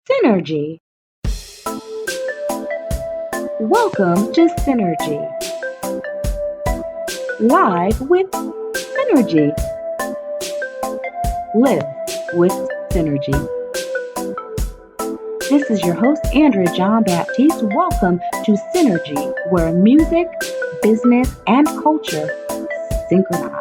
Synergy. Welcome to Synergy. Live with Synergy. Live with Synergy. This is your host, Andrea John Baptiste. Welcome to Synergy, where music, business, and culture synchronize.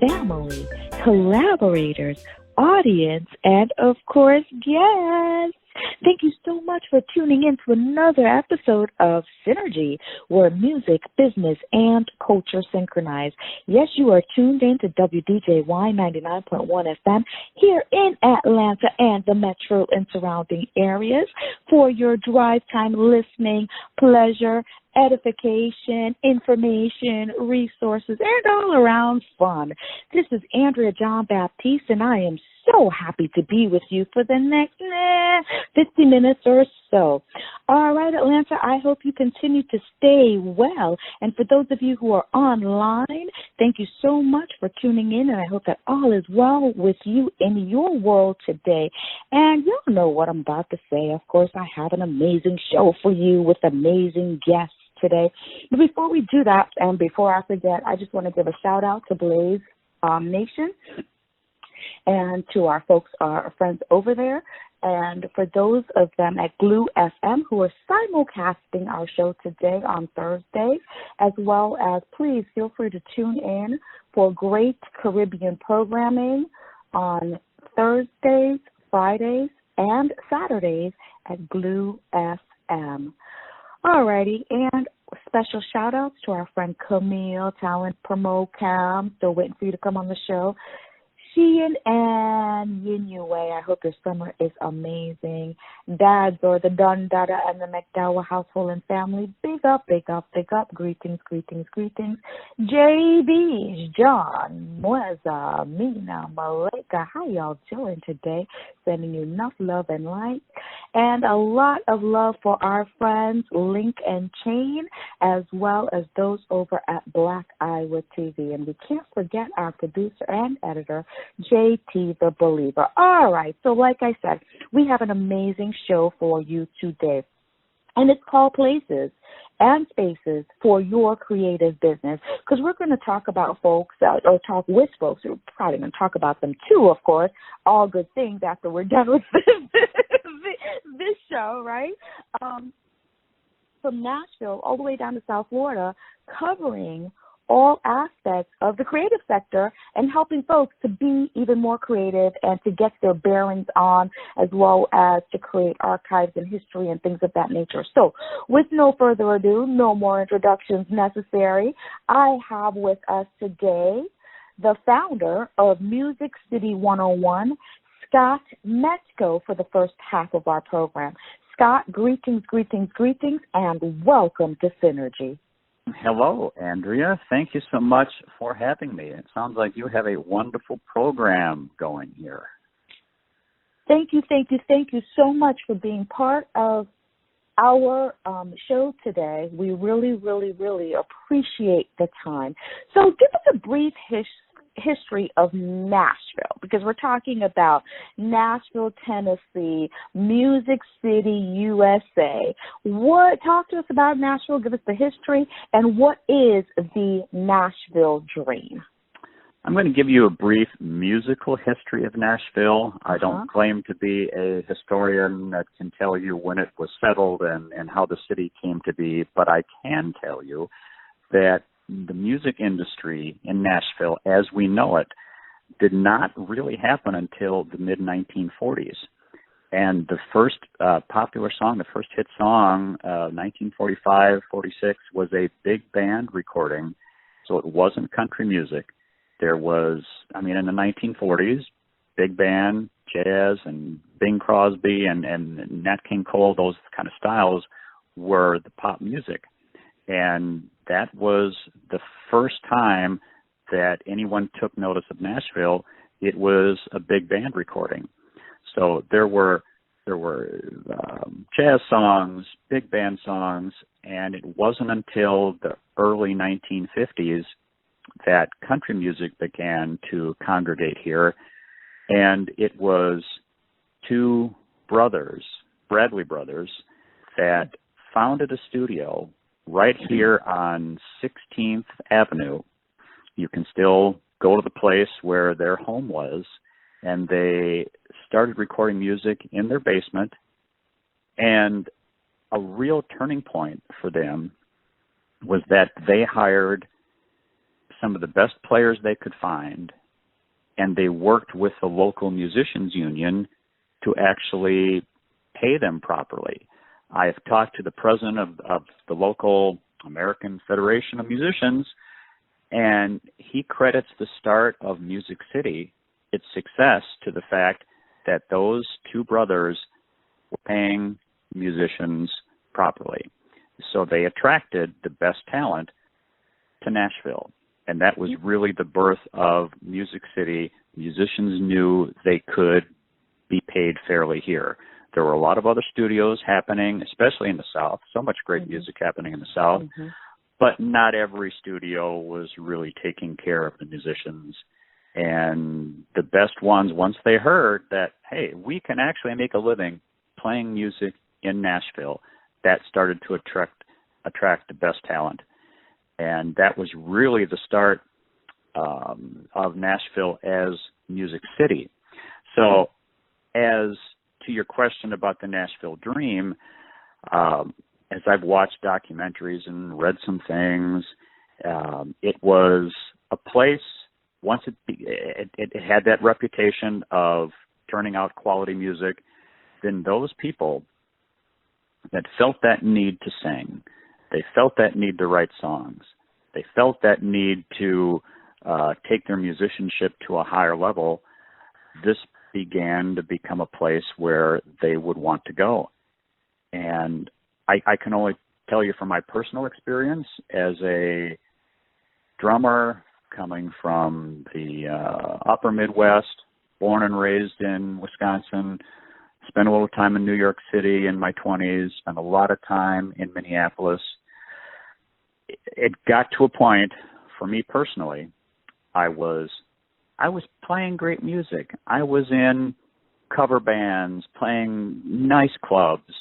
Family, collaborators, audience, and of course, guests. Thank you so much for tuning in to another episode of Synergy, where music, business, and culture synchronize. Yes, you are tuned in to WDJY 99.1 FM here in Atlanta and the metro and surrounding areas for your drive time listening pleasure, edification, information, resources, and all around fun. This is Andrea John Baptiste, and I am so happy to be with you for the next 50 minutes or so. All right, Atlanta, I hope you continue to stay well. And for those of you who are online, thank you so much for tuning in, and I hope that all is well with you in your world today. And y'all know what I'm about to say. Of course, I have an amazing show for you with amazing guests today. But before we do that, and before I forget, I just want to give a shout out to Blaze Nation and to our folks, our friends over there, and for those of them at Glue FM who are simulcasting our show today on Thursday, as well as please feel free to tune in for great Caribbean programming on Thursdays, Fridays, and Saturdays at Glue FM. Alrighty, and special shout outs to our friend Camille, Talent Promo Cam, still waiting for you to come on the show. Sheehan and Yinue, I hope your summer is amazing. Dads or the Dunn Dada and the McDowell household and family, big up, big up, big up. Greetings, greetings, greetings. JB, John, Mweza, Mina, Malika, how y'all doing today? Sending you enough love and light. And a lot of love for our friends Link and Chain, as well as those over at Black Iowa TV. And we can't forget our producer and editor, JT the Believer. All right, so like I said, we have an amazing show for you today. And it's called Places and Spaces for Your Creative Business, because we're going to talk about folks, or talk with folks. We're probably going to talk about them too, of course, all good things after we're done with this show, right? From Nashville all the way down to South Florida, covering all aspects of the creative sector and helping folks to be even more creative and to get their bearings on, as well as to create archives and history and things of that nature. So with no further ado, no more introductions necessary, I have with us today the founder of Music City 101, Scott Metko, for the first half of our program. Scott, greetings, greetings, greetings, and welcome to Synergy. Hello, Andrea. Thank you so much for having me. It sounds like you have a wonderful program going here. Thank you, thank you, thank you so much for being part of our show today. We really, really, really appreciate the time. So give us a brief history of Nashville, because we're talking about Nashville, Tennessee, Music City, USA. Talk to us about Nashville, give us the history, and what is the Nashville dream? I'm going to give you a brief musical history of Nashville. I don't claim to be a historian that can tell you when it was settled and how the city came to be, but I can tell you that the music industry in Nashville, as we know it, did not really happen until the mid-1940s. And the first popular song, the first hit song, 1945-46, was a big band recording, so it wasn't country music. There was, in the 1940s, big band, jazz, and Bing Crosby and Nat King Cole, those kind of styles were the pop music. And that was the first time that anyone took notice of Nashville. It was a big band recording. So there were there were jazz songs, big band songs, and it wasn't until the early 1950s that country music began to congregate here. And it was two brothers, Bradley brothers, that founded a studio right here on 16th Avenue. You can still go to the place where their home was, and they started recording music in their basement. And a real turning point for them was that they hired some of the best players they could find, and they worked with the local musicians union to actually pay them properly. I have talked to the president of the local American Federation of Musicians, and he credits the start of Music City, its success, to the fact that those two brothers were paying musicians properly. So they attracted the best talent to Nashville. And that was really the birth of Music City. Musicians knew they could be paid fairly here. There were a lot of other studios happening, especially in the South. So much great music happening in the South. But not every studio was really taking care of the musicians. And the best ones, once they heard that, hey, we can actually make a living playing music in Nashville, that started to attract the best talent. And that was really the start of Nashville as Music City. So as to your question about the Nashville Dream, as I've watched documentaries and read some things, it was a place, once it had that reputation of turning out quality music, then those people that felt that need to sing, they felt that need to write songs, they felt that need to take their musicianship to a higher level, this began to become a place where they would want to go. And I can only tell you from my personal experience as a drummer coming from the upper Midwest, born and raised in Wisconsin, spent a little time in New York City in my 20s, spent a lot of time in Minneapolis. It got to a point for me personally, I was playing great music. I was in cover bands, playing nice clubs,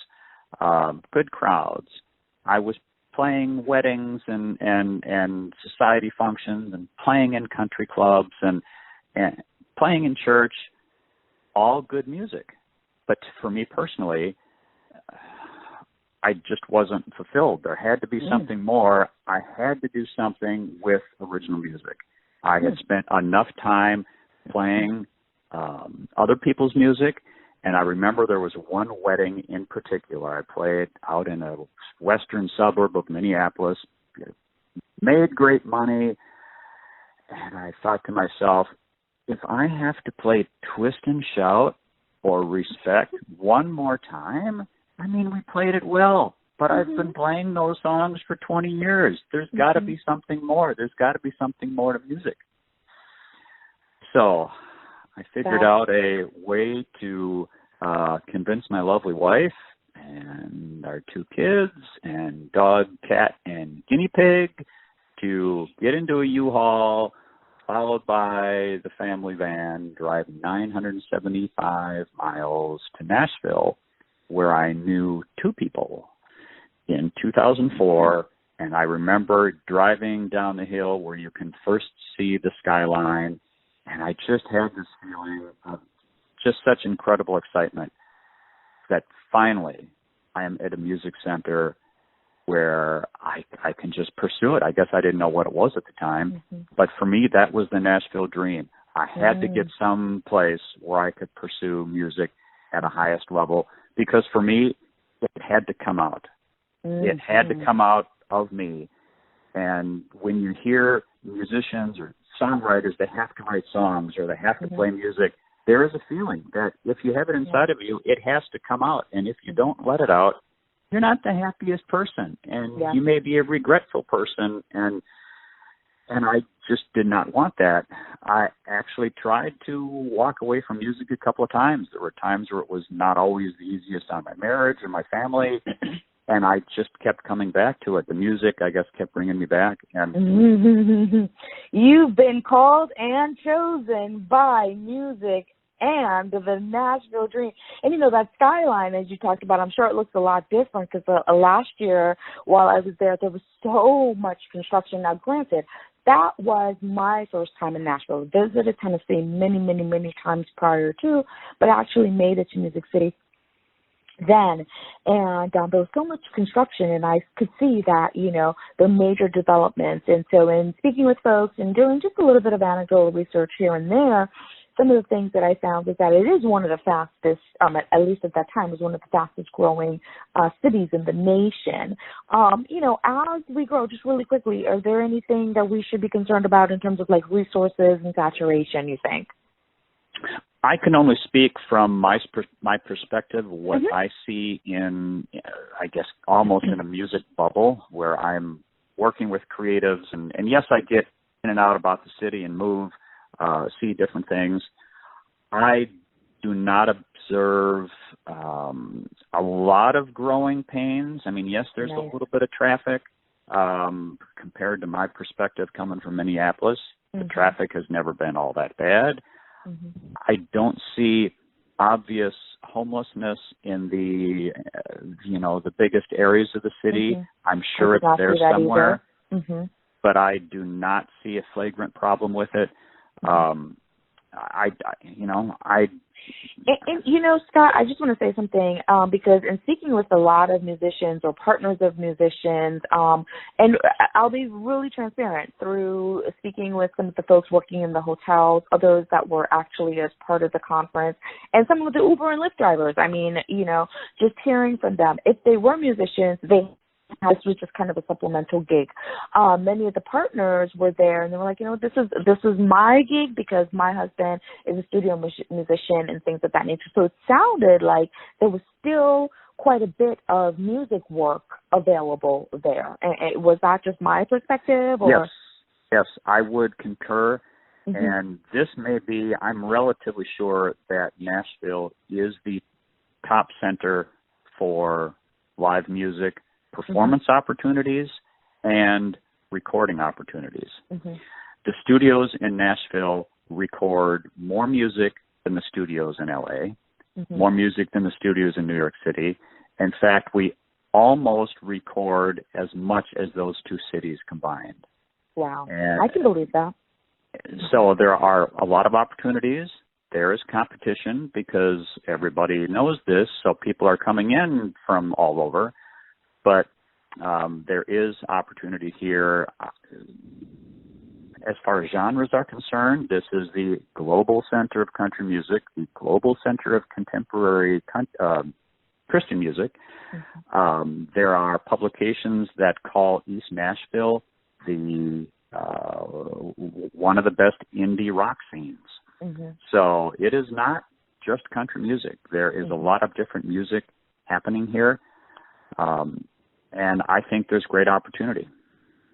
good crowds. I was playing weddings and society functions and playing in country clubs and playing in church, all good music. But for me personally, I just wasn't fulfilled. There had to be something more. I had to do something with original music. I had spent enough time playing other people's music, and I remember there was one wedding in particular. I played out in a western suburb of Minneapolis, made great money, and I thought to myself, if I have to play Twist and Shout or Respect one more time, I mean, we played it well, but I've been playing those songs for 20 years. There's got to be something more. There's got to be something more to music. So I figured out a way to convince my lovely wife and our two kids and dog, cat, and guinea pig to get into a U-Haul, followed by the family van, drive 975 miles to Nashville, where I knew two people in 2004. And I remember driving down the hill where you can first see the skyline. And I just had this feeling of just such incredible excitement that finally I am at a music center where I can just pursue it. I guess I didn't know what it was at the time. But for me, that was the Nashville dream. I had to get some place where I could pursue music at a highest level, because for me, it had to come out. It had to come out of me. And when you hear musicians or songwriters that have to write songs or they have to play music, there is a feeling that if you have it inside of you, it has to come out. And if you don't let it out, you're not the happiest person. And you may be a regretful person. And And I just did not want that. I actually tried to walk away from music a couple of times. There were times where it was not always the easiest on my marriage or my family, and I just kept coming back to it. The music, I guess, kept bringing me back. And you've been called and chosen by music and the Nashville Dream. And, you know, that skyline, as you talked about, I'm sure it looks a lot different because last year while I was there was so much construction. Now, granted, that was my first time in Nashville. Visited Tennessee many, many, many times prior to, but actually made it to Music City then. And there was so much construction, and I could see that, you know, the major developments. And so in speaking with folks and doing just a little bit of anecdotal research here and there, some of the things that I found is that it is one of the fastest, at least at that time, was one of the fastest growing cities in the nation. You know, as we grow, just really quickly, are there anything that we should be concerned about in terms of like resources and saturation, you think? I can only speak from my perspective, what I see in, I guess, almost in a music bubble where I'm working with creatives. And yes, I get in and out about the city and move, see different things. I do not observe a lot of growing pains. I mean, yes, there's a little bit of traffic compared to my perspective coming from Minneapolis. The traffic has never been all that bad. I don't see obvious homelessness in the, you know, the biggest areas of the city. I'm sure it's there somewhere, but I do not see a flagrant problem with it. And, you know, Scott, I just want to say something because in speaking with a lot of musicians or partners of musicians, and I'll be really transparent through speaking with some of the folks working in the hotels, others that were actually as part of the conference, and some of the Uber and Lyft drivers. I mean, you know, just hearing from them, if they were musicians, this was just kind of a supplemental gig. Many of the partners were there, and they were like, you know, this is my gig because my husband is a studio musician and things of that nature. So it sounded like there was still quite a bit of music work available there. And was that just my perspective? Or? Yes, I would concur. And this may be, I'm relatively sure that Nashville is the top center for live music, performance opportunities, and recording opportunities. The studios in Nashville record more music than the studios in LA, more music than the studios in New York City. In fact, we almost record as much as those two cities combined. Wow. And I can believe that. So there are a lot of opportunities. There is competition because everybody knows this, so people are coming in from all over. But there is opportunity here. As far as genres are concerned, this is the global center of country music, the global center of contemporary Christian music. There are publications that call East Nashville the one of the best indie rock scenes. So it is not just country music. There is a lot of different music happening here. And I think there's great opportunity.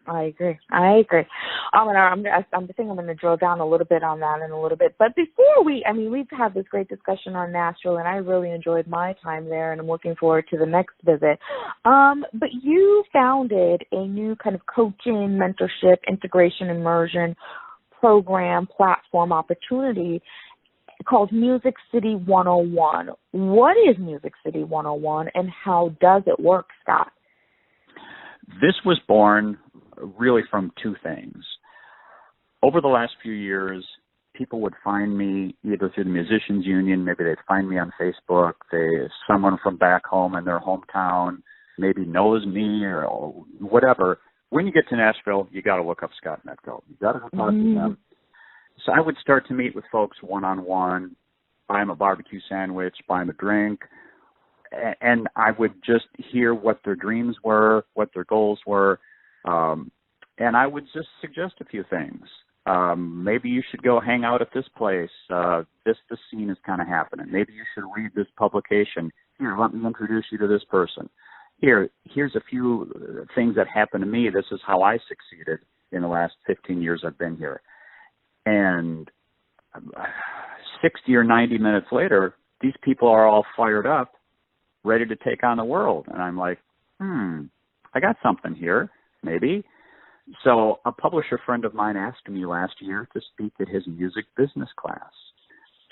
I agree. I'm going to drill down a little bit on that in a little bit. But before we've had this great discussion on Nashville, and I really enjoyed my time there, and I'm looking forward to the next visit. But you founded a new kind of coaching, mentorship, integration, immersion program, platform opportunity called Music City 101. What is Music City 101, and how does it work, Scott? This was born really from two things. Over the last few years, people would find me either through the Musicians Union, maybe they'd find me on Facebook, someone from back home in their hometown maybe knows me or whatever. When you get to Nashville, you got to look up Scott Metko. You got to go talk to them. So I would start to meet with folks one-on-one, buy them a barbecue sandwich, buy them a drink, and I would just hear what their dreams were, what their goals were, and I would just suggest a few things. Maybe you should go hang out at this place. This scene is kind of happening. Maybe you should read this publication. Here, let me introduce you to this person. Here's a few things that happened to me. This is how I succeeded. in the last 15 years I've been here. And 60 or 90 minutes later, these people are all fired up, ready to take on the world. And I'm like, I got something here, maybe. So a publisher friend of mine asked me last year to speak at his music business class.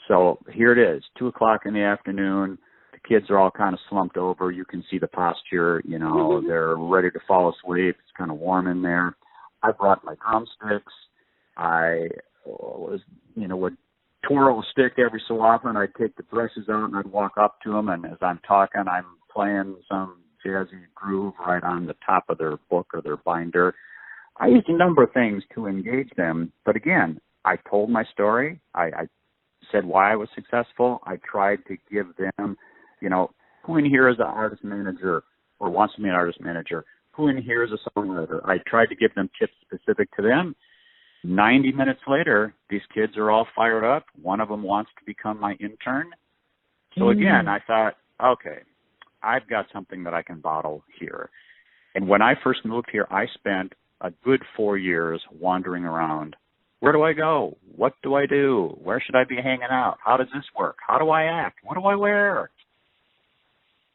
So here it is, 2 o'clock in the afternoon. The kids are all kind of slumped over. You can see the posture, you know, they're ready to fall asleep. It's kind of warm in there. I brought my drumsticks. I would twirl a stick every so often. I'd take the brushes out and I'd walk up to them. And as I'm talking, I'm playing some jazzy groove right on the top of their book or their binder. I used a number of things to engage them. But again, I told my story. I said why I was successful. I tried to give them, you know, who in here is an artist manager or wants to be an artist manager? Who in here is a songwriter? I tried to give them tips specific to them. 90 minutes later, these kids are all fired up. One of them wants to become my intern. So again, I thought, okay, I've got something that I can bottle here. And when I first moved here, I spent a good 4 years wandering around. Where do I go? What do I do? Where should I be hanging out? How does this work? How do I act? What do I wear?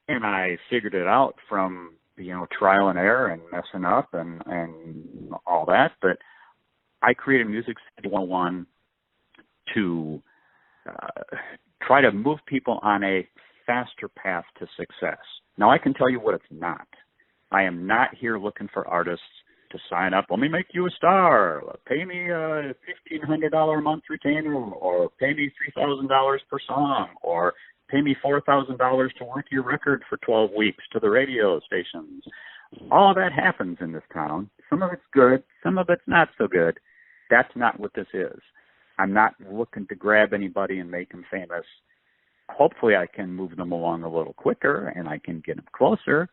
And I figured it out from, you know, trial and error and messing up and all that. But I created Music City 101 to try to move people on a faster path to success. Now, I can tell you what it's not. I am not here looking for artists to sign up. Let me make you a star. Pay me a $1,500 a month retainer, or pay me $3,000 per song, or pay me $4,000 to work your record for 12 weeks to the radio stations. All of that happens in this town. Some of it's good. Some of it's not so good. That's not what this is. I'm not looking to grab anybody and make them famous. Hopefully I can move them along a little quicker and I can get them closer.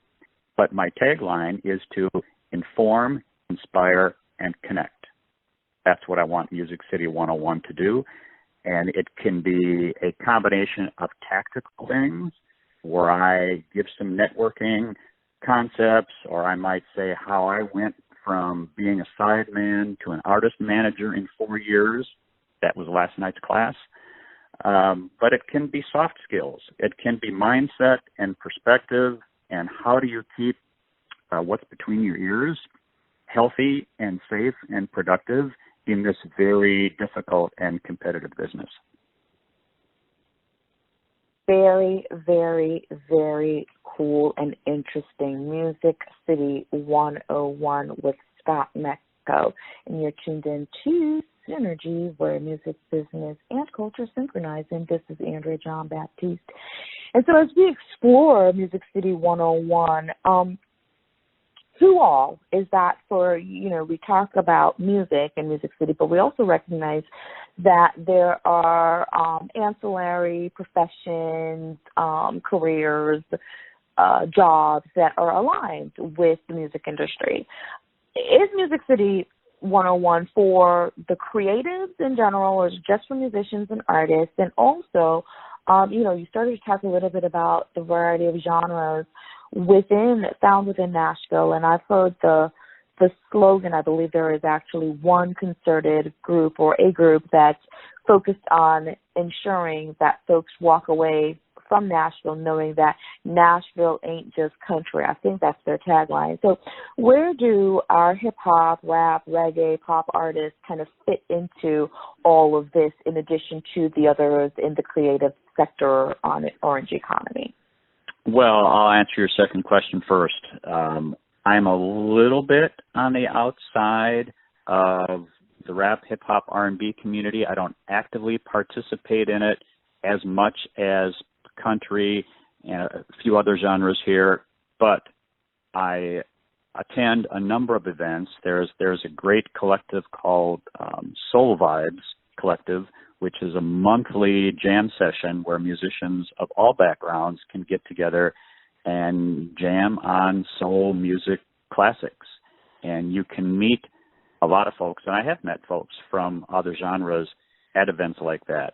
But my tagline is to inform, inspire, and connect. That's what I want Music City 101 to do. And it can be a combination of tactical things where I give some networking concepts, or I might say how I went from being a sideman to an artist manager in 4 years. That was last night's class. But it can be soft skills. It can be mindset and perspective, and how do you keep what's between your ears healthy and safe and productive in this very difficult and competitive business. Very, very, very cool and interesting. Music City 101 with Scott Metko. And you're tuned in to Synergy, where music, business, and culture synchronize. And this is Andrea John Baptiste. And so as we explore Music City 101, who all is that for, you know, we talk about music and Music City, but we also recognize that there are ancillary professions, careers, jobs that are aligned with the music industry. Is Music City 101 for the creatives in general, or is it just for musicians and artists? And also, you started to talk a little bit about the variety of genres found within Nashville, and I've heard the slogan. I believe there is actually one concerted group or a group that's focused on ensuring that folks walk away from Nashville knowing that Nashville ain't just country. I think that's their tagline. So where do our hip-hop, rap, reggae, pop artists kind of fit into all of this in addition to the others in the creative sector on the orange economy? Well, I'll answer your second question first. I'm a little bit on the outside of the rap, hip-hop, R&B community. I don't actively participate in it as much as country and a few other genres here, but I attend a number of events. There's a great collective called Soul Vibes Collective, which is a monthly jam session where musicians of all backgrounds can get together and jam on soul music classics. And you can meet a lot of folks, and I have met folks from other genres at events like that.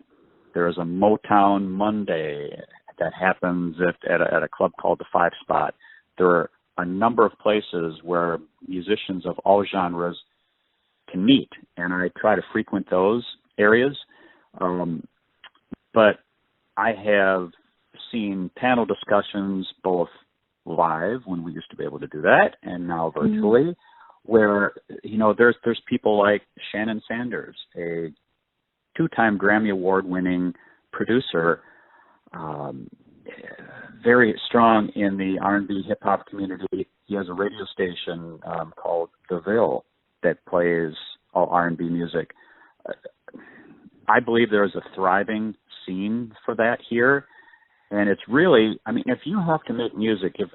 There is a Motown Monday that happens at a club called the Five Spot. There are a number of places where musicians of all genres meet, and I try to frequent those areas. But I have seen panel discussions both live when we used to be able to do that, and now virtually, where there's people like Shannon Sanders, a 2-time Grammy Award-winning producer, very strong in the R&B hip-hop community. He has a radio station called The Ville that plays all R&B music. I believe there is a thriving scene for that here. And it's really, I mean, if you have to make music, if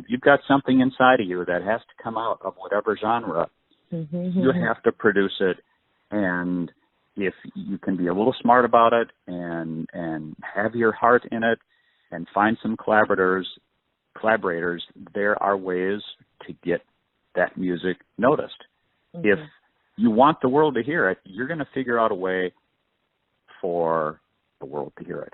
you've got something inside of you that has to come out of whatever genre, you have to produce it. And if you can be a little smart about it and have your heart in it and find some collaborators, there are ways to get that music noticed. If you want the world to hear it, you're going to figure out a way for the world to hear it.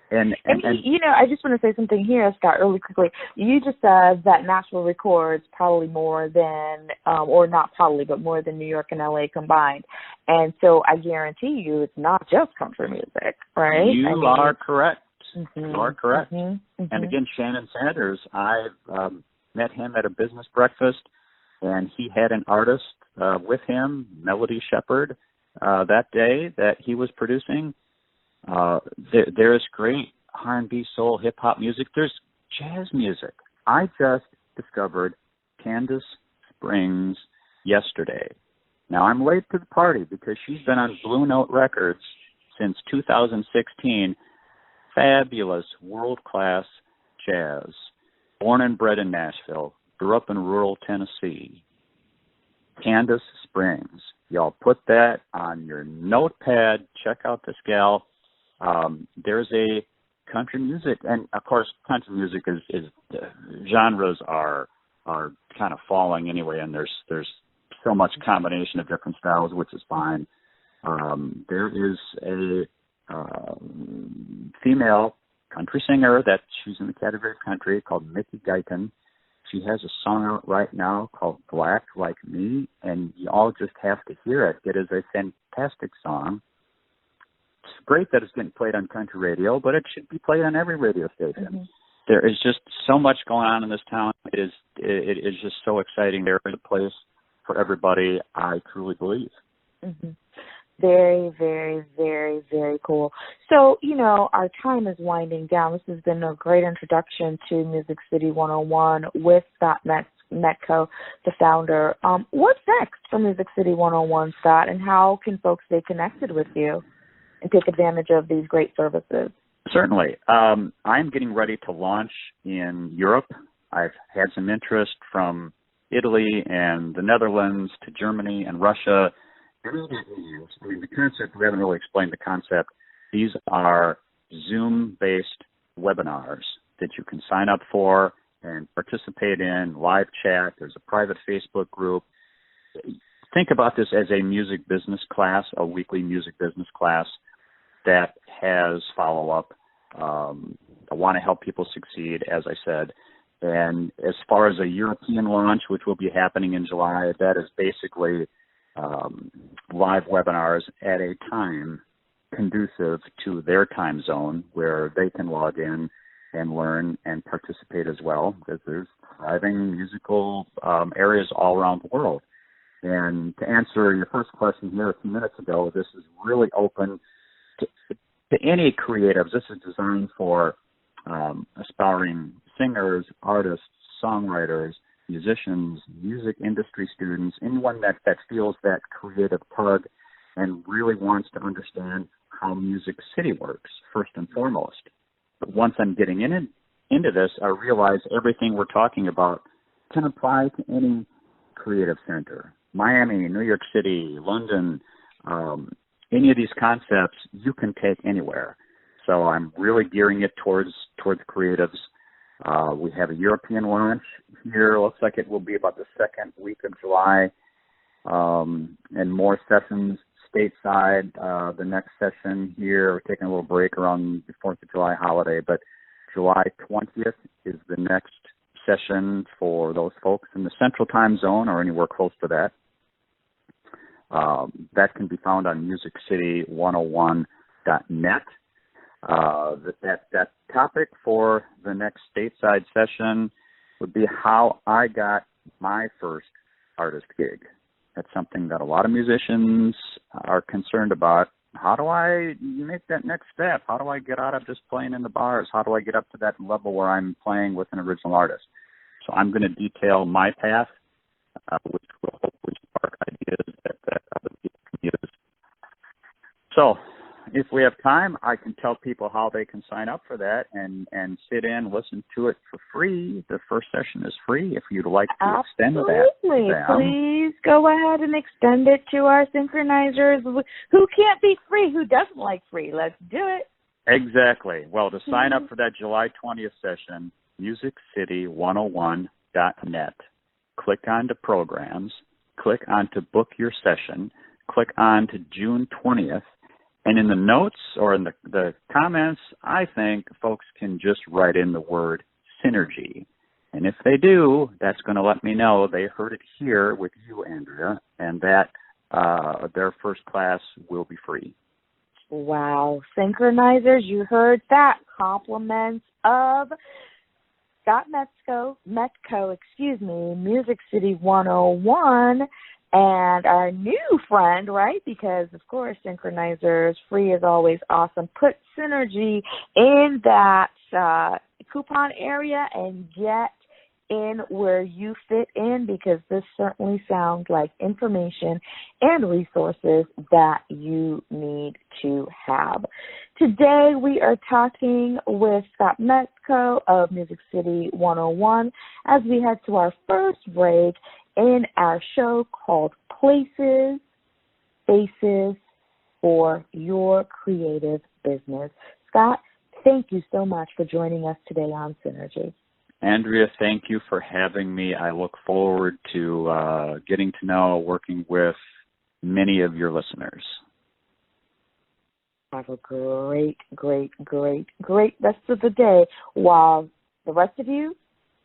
And I just want to say something here, Scott, really quickly. You just said that Nashville records probably more than, or not probably, but more than New York and LA combined. And so I guarantee you it's not just country music, right? You are correct. You are correct. And again, Shannon Sanders, I met him at a business breakfast, and he had an artist with him, Melody Shepard, that day that he was producing. There's great R&B, soul, hip-hop music. There's jazz music. I just discovered Candace Springs yesterday. Now, I'm late to the party because she's been on Blue Note Records since 2016. Fabulous, world-class jazz. Born and bred in Nashville. Grew up in rural Tennessee. Candace Springs. Y'all put that on your notepad. Check out this gal. There's a country music, and of course, country music is genres are kind of falling anyway, and there's so much combination of different styles, which is fine. There is a female country singer that she's in the category of country called Mickey Guyton. She has a song out right now called Black Like Me, and you all just have to hear it. It is a fantastic song. It's great that it's getting played on country radio, but it should be played on every radio station. There is just so much going on in this town. It is just so exciting. There is a place for everybody, I truly believe. Very, very, very, very cool. So, our time is winding down. This has been a great introduction to Music City 101 with Scott Metko, the founder. What's next for Music City 101, Scott, and how can folks stay connected with you and take advantage of these great services? Certainly. I'm getting ready to launch in Europe. I've had some interest from Italy and the Netherlands to Germany and Russia. The concept, we haven't really explained the concept. These are Zoom-based webinars that you can sign up for and participate in, live chat. There's a private Facebook group. Think about this as a music business class, a weekly music business class that has follow-up. I want to help people succeed, as I said. And as far as a European launch, which will be happening in July, that is basically live webinars at a time conducive to their time zone where they can log in and learn and participate as well, because there's thriving musical areas all around the world. And to answer your first question here a few minutes ago, this is really open to any creatives. This is designed for aspiring singers, artists, songwriters, musicians, music industry students, anyone that feels that creative tug and really wants to understand how Music City works, first and foremost. But once I'm getting into this, I realize everything we're talking about can apply to any creative center. Miami, New York City, London, any of these concepts you can take anywhere. So I'm really gearing it towards creatives. We have a European launch here. Looks like it will be about the second week of July, and more sessions stateside. The next session here, we're taking a little break around the 4th of July holiday, but July 20th is the next session for those folks in the Central Time Zone or anywhere close to that. That can be found on musiccity101.net. That topic for the next stateside session would be how I got my first artist gig. That's something that a lot of musicians are concerned about. How do I make that next step? How do I get out of just playing in the bars? How do I get up to that level where I'm playing with an original artist? So I'm going to detail my path, which will hopefully spark ideas that other people can use. So if we have time, I can tell people how they can sign up for that and sit in, listen to it for free. The first session is free if you'd like to extend that. Absolutely. Please go ahead and extend it to our synchronizers who can't be free, who doesn't like free. Let's do it. Exactly. Well, to sign up for that July 20th session, musiccity101.net. Click on to programs, click on to book your session, click on to June 20th, and in the notes or in the comments, I think folks can just write in the word synergy. And if they do, that's going to let me know they heard it here with you, Andrea, and that their first class will be free. Wow. Synchronizers, you heard that. Compliments of Scott Metko, Music City 101, and our new friend, right? Because, of course, synchronizers, free is always awesome. Put synergy in that coupon area and get in where you fit in, because this certainly sounds like information and resources that you need to have. Today we are talking with Scott Metko of Music City 101 as we head to our first break in our show called Places, Spaces for Your Creative Business. Scott, thank you so much for joining us today on Synergy. Andrea, thank you for having me. I look forward to getting to know, working with many of your listeners. Have a great rest of the day, while the rest of you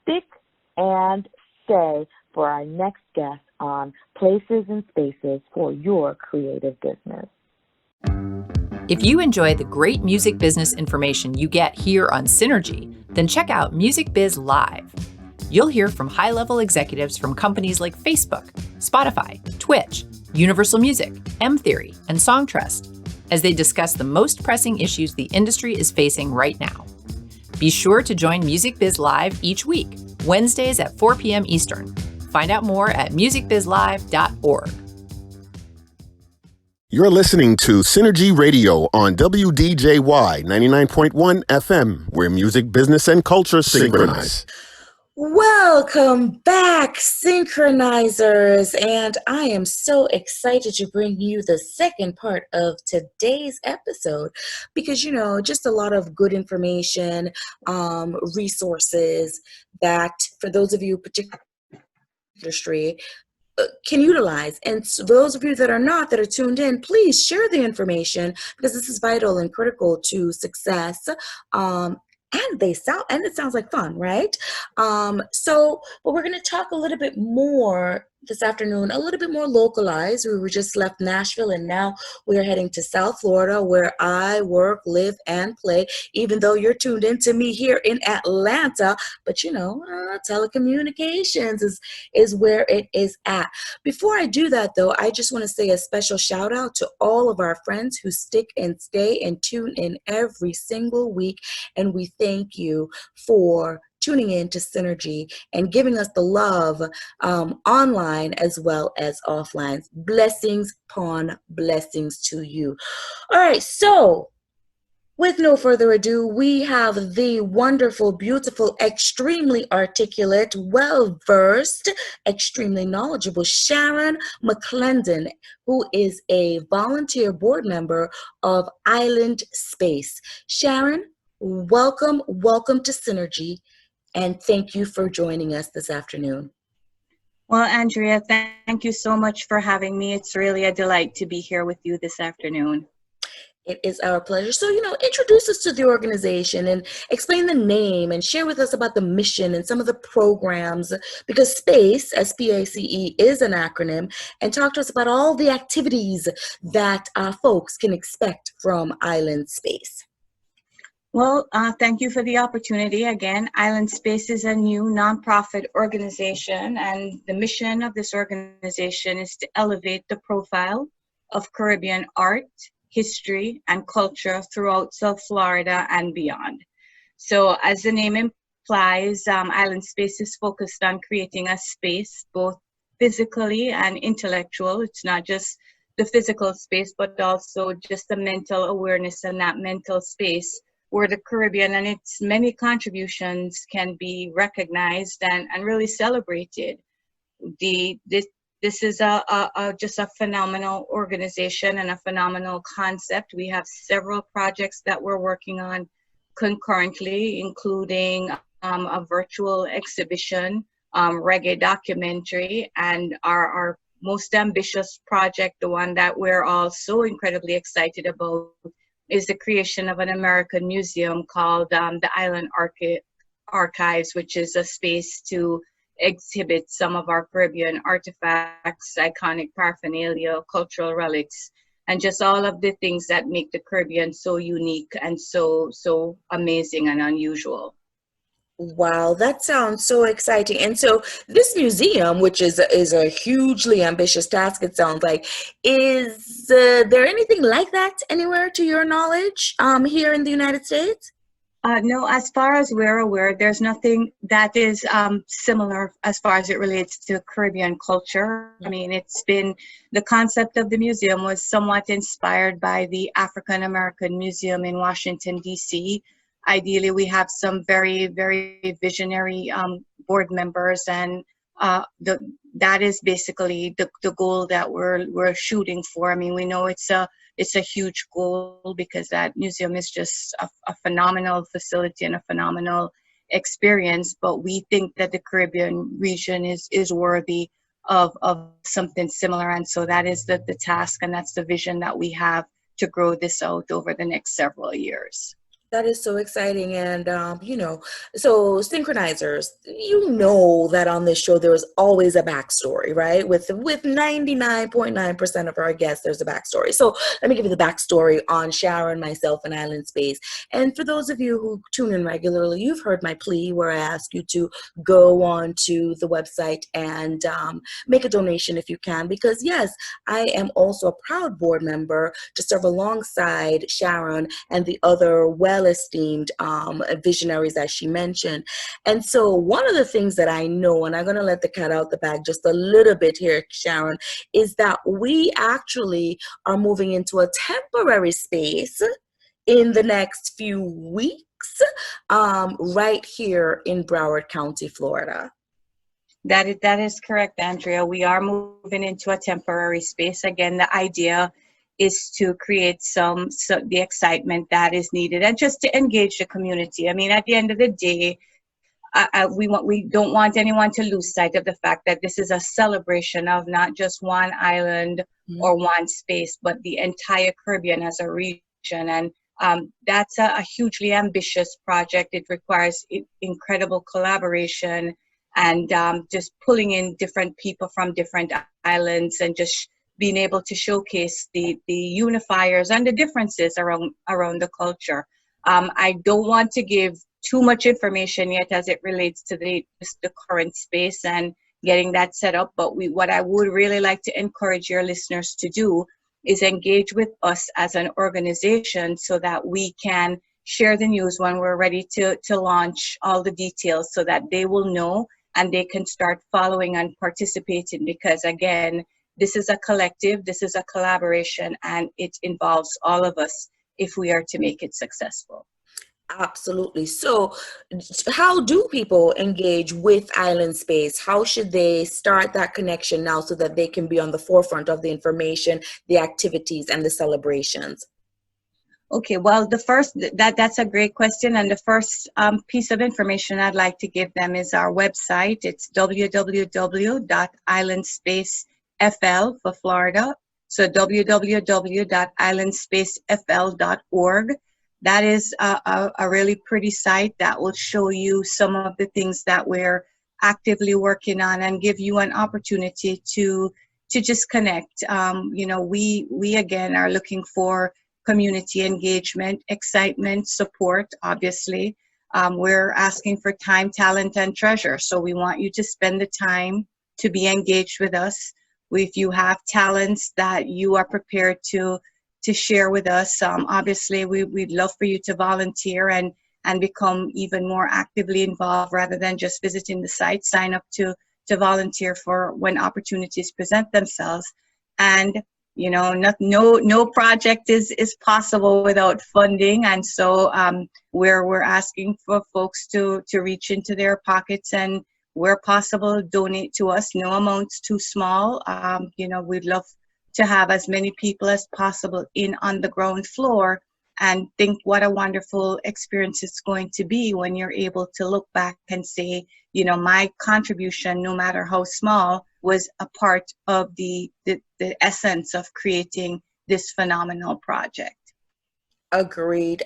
stick and stay for our next guest on Places and Spaces for Your Creative Business. If you enjoy the great music business information you get here on Synergy, then check out Music Biz Live. You'll hear from high-level executives from companies like Facebook, Spotify, Twitch, Universal Music, M-Theory, and Songtrust as they discuss the most pressing issues the industry is facing right now. Be sure to join Music Biz Live each week, Wednesdays at 4 p.m. Eastern. Find out more at musicbizlive.org. You're listening to Synergy Radio on WDJY 99.1 FM, where music, business, and culture synchronize. Welcome back, synchronizers, and I am so excited to bring you the second part of today's episode because, just a lot of good information, resources that for those of you particularly industry can utilize. And so those of you that are tuned in, please share the information because this is vital and critical to success. And it sounds like fun, right? But we're going to talk a little bit more this afternoon, a little bit more localized. We were just left Nashville and now we are heading to South Florida where I work, live, and play, even though you're tuned in to me here in Atlanta. But telecommunications is where it is at. Before I do that though, I just want to say a special shout out to all of our friends who stick and stay and tune in every single week. And we thank you for tuning in to Synergy and giving us the love online as well as offline. Blessings upon blessings to you. All right, so with no further ado, we have the wonderful, beautiful, extremely articulate, well-versed, extremely knowledgeable Sharon McLennon, who is a volunteer board member of Island Space. Sharon, welcome to Synergy. And thank you for joining us this afternoon. Well, Andrea, thank you so much for having me. It's really a delight to be here with you this afternoon. It is our pleasure. So, introduce us to the organization and explain the name and share with us about the mission and some of the programs, because SPACE, SPACE, is an acronym, and talk to us about all the activities that folks can expect from Island Space. Well, thank you for the opportunity. Again, Island Space is a new nonprofit organization, and the mission of this organization is to elevate the profile of Caribbean art, history, and culture throughout South Florida and beyond. So as the name implies, Island Space is focused on creating a space, both physically and intellectual. It's not just the physical space, but also just the mental awareness and that mental space where the Caribbean and its many contributions can be recognized and really celebrated. This is just a phenomenal organization and a phenomenal concept. We have several projects that we're working on concurrently, including a virtual exhibition, reggae documentary, and our most ambitious project, the one that we're all so incredibly excited about, is the creation of an American museum called the Island Archives, which is a space to exhibit some of our Caribbean artifacts, iconic paraphernalia, cultural relics, and just all of the things that make the Caribbean so unique and so amazing and unusual. Wow, that sounds so exciting. And so this museum, which is a hugely ambitious task, it sounds like, is there anything like that anywhere to your knowledge here in the United States? No, as far as we're aware, there's nothing that is similar as far as it relates to Caribbean culture. I mean, the concept of the museum was somewhat inspired by the African American Museum in Washington, D.C. Ideally, we have some very, very visionary board members, and that is basically the goal that we're shooting for. I mean, we know it's a huge goal because that museum is just a phenomenal facility and a phenomenal experience. But we think that the Caribbean region is worthy of something similar, and so that is the task, and that's the vision that we have to grow this out over the next several years. That is so exciting. And, so synchronizers, that on this show, there is always a backstory, right? With 99.9% of our guests, there's a backstory. So let me give you the backstory on Sharon, myself, and Island Space. And for those of you who tune in regularly, you've heard my plea where I ask you to go on to the website and make a donation if you can, because yes, I am also a proud board member to serve alongside Sharon and the other esteemed visionaries that she mentioned. And so one of the things that I know, and I'm going to let the cat out the bag just a little bit here, Sharon, is that we actually are moving into a temporary space in the next few weeks, right here in Broward County, Florida. That is correct, Andrea. We are moving into a temporary space. Again, the idea is to create the excitement that is needed and just to engage the community. I mean, at the end of the day, we don't want anyone to lose sight of the fact that this is a celebration of not just one island or one space, but the entire Caribbean as a region. And that's a hugely ambitious project. It requires incredible collaboration and just pulling in different people from different islands and just being able to showcase the unifiers and the differences around the culture. I don't want to give too much information yet as it relates to the current space and getting that set up, but what I would really like to encourage your listeners to do is engage with us as an organization so that we can share the news when we're ready to launch all the details so that they will know and they can start following and participating, because again, this is a collective, this is a collaboration, and it involves all of us if we are to make it successful. Absolutely. So how do people engage with Island Space? How should they start that connection now so that they can be on the forefront of the information, the activities, and the celebrations? Okay, well, that's a great question. And the first piece of information I'd like to give them is our website. It's www.islandspacefl for Florida, So www.islandspacefl.org. That is a really pretty site that will show you some of the things that we're actively working on and give you an opportunity to just connect. We again are looking for community engagement, excitement, support, obviously. We're asking for time, talent, and treasure. So we want you to spend the time to be engaged with us. If you have talents that you are prepared to share with us, obviously we'd love for you to volunteer and become even more actively involved rather than just visiting the site. Sign up to volunteer for when opportunities present themselves. And no project is possible without funding, and so we're asking for folks to reach into their pockets and, where possible, donate to us. No amount's too small. We'd love to have as many people as possible in on the ground floor, and think what a wonderful experience it's going to be when you're able to look back and say, my contribution, no matter how small, was a part of the essence of creating this phenomenal project. Agreed.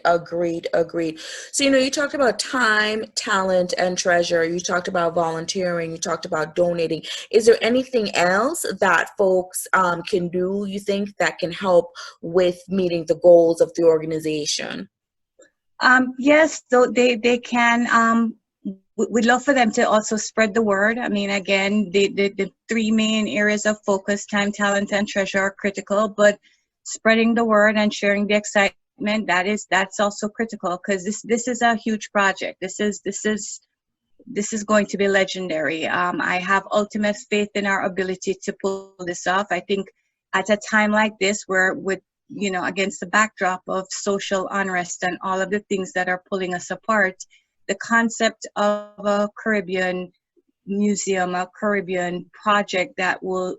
So, you talked about time, talent, and treasure. You talked about volunteering. You talked about donating. Is there anything else that folks can do, you think, that can help with meeting the goals of the organization? Yes, so they can. We'd love for them to also spread the word. I mean, again, the three main areas of focus, time, talent, and treasure, are critical, but spreading the word and sharing the excitement, that's also critical, because this is a huge project. This is going to be legendary. I have ultimate faith in our ability to pull this off. I think at a time like this, where against the backdrop of social unrest and all of the things that are pulling us apart, the concept of a Caribbean museum, a Caribbean project that will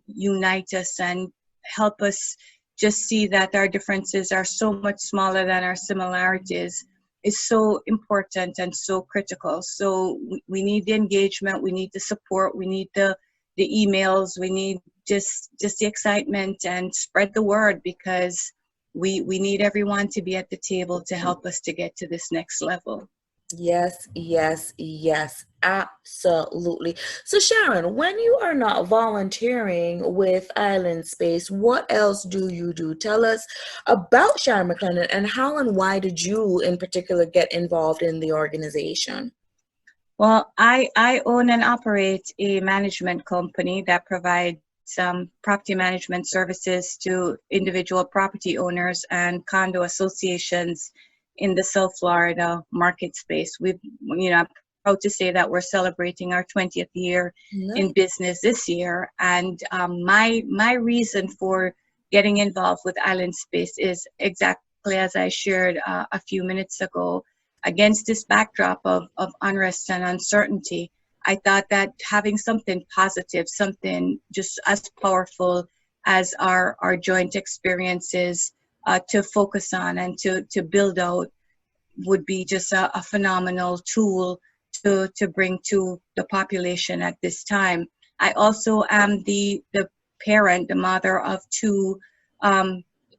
unite us and help us just see that our differences are so much smaller than our similarities, is so important and so critical. So we need the engagement, we need the support, we need the emails, we need just the excitement, and spread the word, because we need everyone to be at the table to help us to get to this next level. Yes, absolutely. So Sharon, when you are not volunteering with Island Space, what else do you do? Tell us about Sharon McLennon, and how and why did you in particular get involved in the organization? Well, I own and operate a management company that provides some property management services to individual property owners and condo associations in the South Florida market space. I'm proud to say that we're celebrating our 20th year in business this year. And my reason for getting involved with Island Space is exactly as I shared a few minutes ago. Against this backdrop of unrest and uncertainty, I thought that having something positive, something just as powerful as our joint experiences to focus on and to build out would be just a phenomenal tool to bring to the population at this time. I also am the parent, the mother of two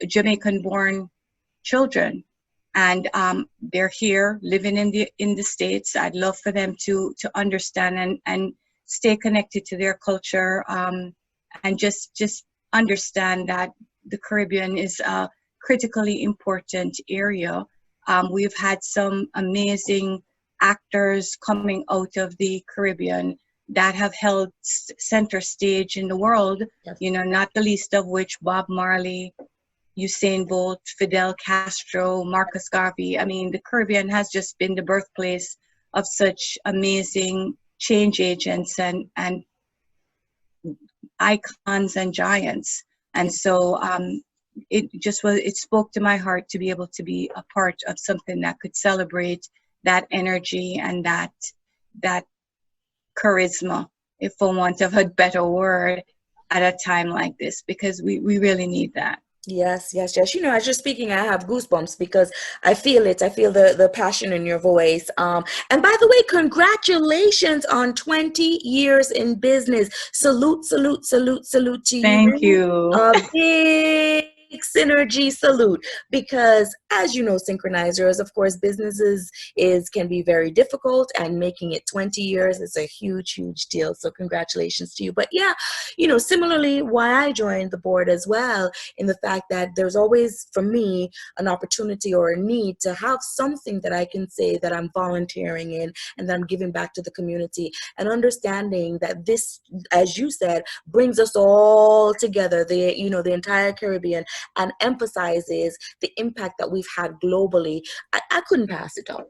Jamaican-born children, and they're here living in the States. I'd love for them to understand and stay connected to their culture, and just understand that the Caribbean is a critically important area. We've had some amazing actors coming out of the Caribbean that have held center stage in the world, yes. Not the least of which Bob Marley, Usain Bolt, Fidel Castro, Marcus Garvey. I mean, the Caribbean has just been the birthplace of such amazing change agents and icons and giants. And so it spoke to my heart to be able to be a part of something that could celebrate that energy and that charisma, if for want of a better word, at a time like this, because we really need that. Yes, yes, yes. As you're speaking, I have goosebumps because I feel it. I feel the passion in your voice. And by the way, congratulations on 20 years in business. Salute, salute, salute, salute to Thank you. you. A big synergy salute because as you know, synchronizers, of course, businesses can be very difficult, and making it 20 years is a huge, huge deal. So congratulations to you. But yeah, similarly, why I joined the board as well, in the fact that there's always, for me, an opportunity or a need to have something that I can say that I'm volunteering in and that I'm giving back to the community, and understanding that this, as you said, brings us all together, the entire Caribbean, and emphasizes the impact that we've had globally. I couldn't pass it up.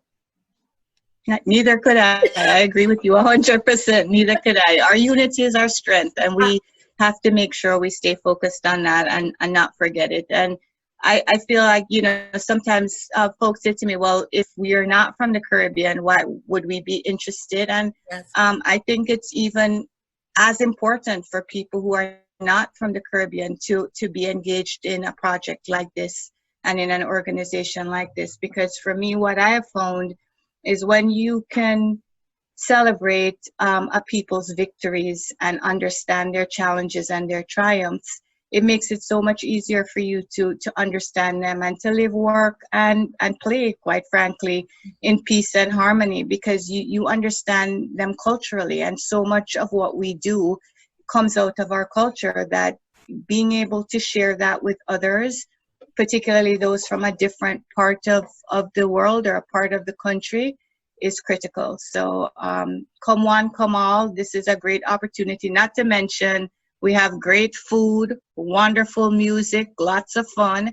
Neither could I. I agree with you 100%. Neither could I. Our unity is our strength, and we have to make sure we stay focused on that and not forget it. And I feel like, sometimes folks say to me, well, if we are not from the Caribbean, why would we be interested? And Yes. I think it's even as important for people who are not from the Caribbean to be engaged in a project like this and in an organization like this. Because for me, what I have found is when you can celebrate a people's victories and understand their challenges and their triumphs, it makes it so much easier for you to understand them and to live, work, and play, quite frankly, in peace and harmony, because you understand them culturally. And so much of what we do comes out of our culture, that being able to share that with others, particularly those from a different part of the world or a part of the country, is critical. So come one, come all. This is a great opportunity, not to mention we have great food, wonderful music, lots of fun.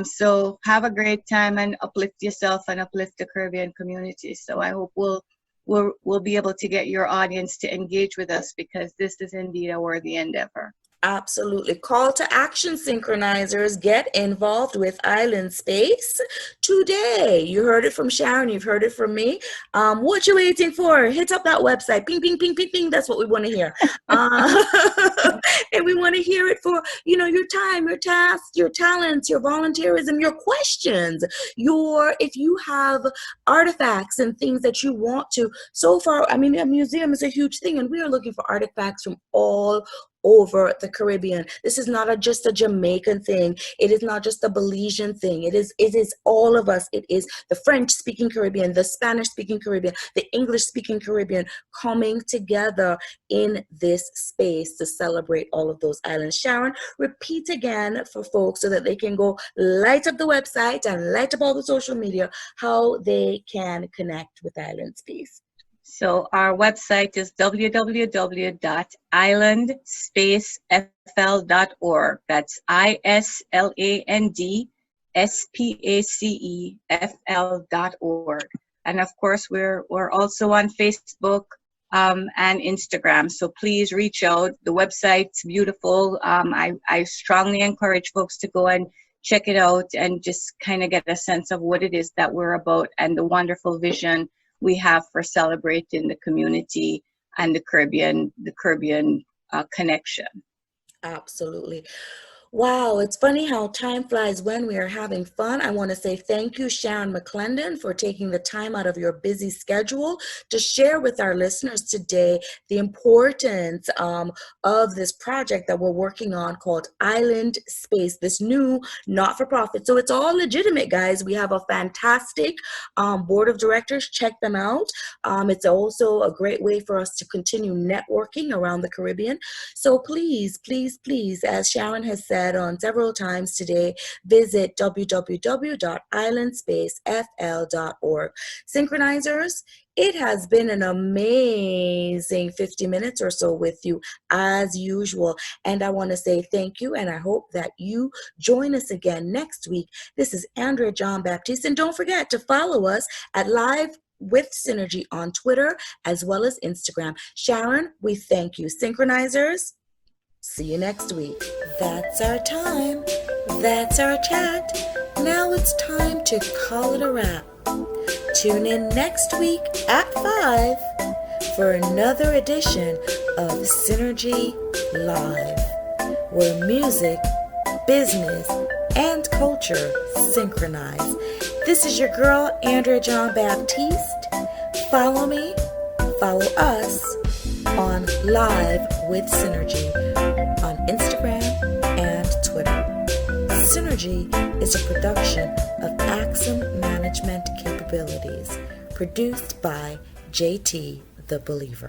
So have a great time and uplift yourself and uplift the Caribbean community. So I hope we'll be able to get your audience to engage with us, because this is indeed a worthy endeavor. Absolutely. Call to action, synchronizers. Get involved with Island Space today. You heard it from Sharon. You've heard it from me. What you waiting for? Hit up that website. Ping, ping, ping, ping, ping. That's what we want to hear. And we want to hear it for, your time, your tasks, your talents, your volunteerism, your questions, if you have artifacts and things that you want to. So far, a museum is a huge thing, and we are looking for artifacts from all over the Caribbean. This is not just a Jamaican thing. It is not just a Belizean thing. It is all of us. It is the French-speaking Caribbean, the Spanish-speaking Caribbean, the English-speaking Caribbean coming together in this space to celebrate all of those islands. Sharon, repeat again for folks so that they can go light up the website and light up all the social media, how they can connect with Island Space. So our website is www.islandspacefl.org. That's ISLANDSPACEFL.org. And of course, we're also on Facebook and Instagram. So please reach out. The website's beautiful. I strongly encourage folks to go and check it out and just kind of get a sense of what it is that we're about and the wonderful vision we have for celebrating the community and the Caribbean connection. Absolutely. Wow, it's funny how time flies when we are having fun. I want to say thank you, Sharon McLennon, for taking the time out of your busy schedule to share with our listeners today the importance of this project that we're working on called Island Space, this new not-for-profit. So it's all legitimate, guys. We have a fantastic board of directors. Check them out. It's also a great way for us to continue networking around the Caribbean. So please, please, please, as Sharon has said on several times today, visit www.islandspacefl.org. Synchronizers, it has been an amazing 50 minutes or so with you as usual. And I want to say thank you, and I hope that you join us again next week. This is Andrea John Baptiste, and don't forget to follow us at Live with Synergy on Twitter as well as Instagram. Sharon, we thank you. Synchronizers, see you next week. That's our time. That's our chat. Now it's time to call it a wrap. Tune in next week at 5 for another edition of Synergy Live, where music, business, and culture synchronized. This is your girl, Andrea John Baptiste. Follow me, follow us on Live with Synergy on Instagram and Twitter. Synergy is a production of Axum Management Capabilities, produced by JT the Believer.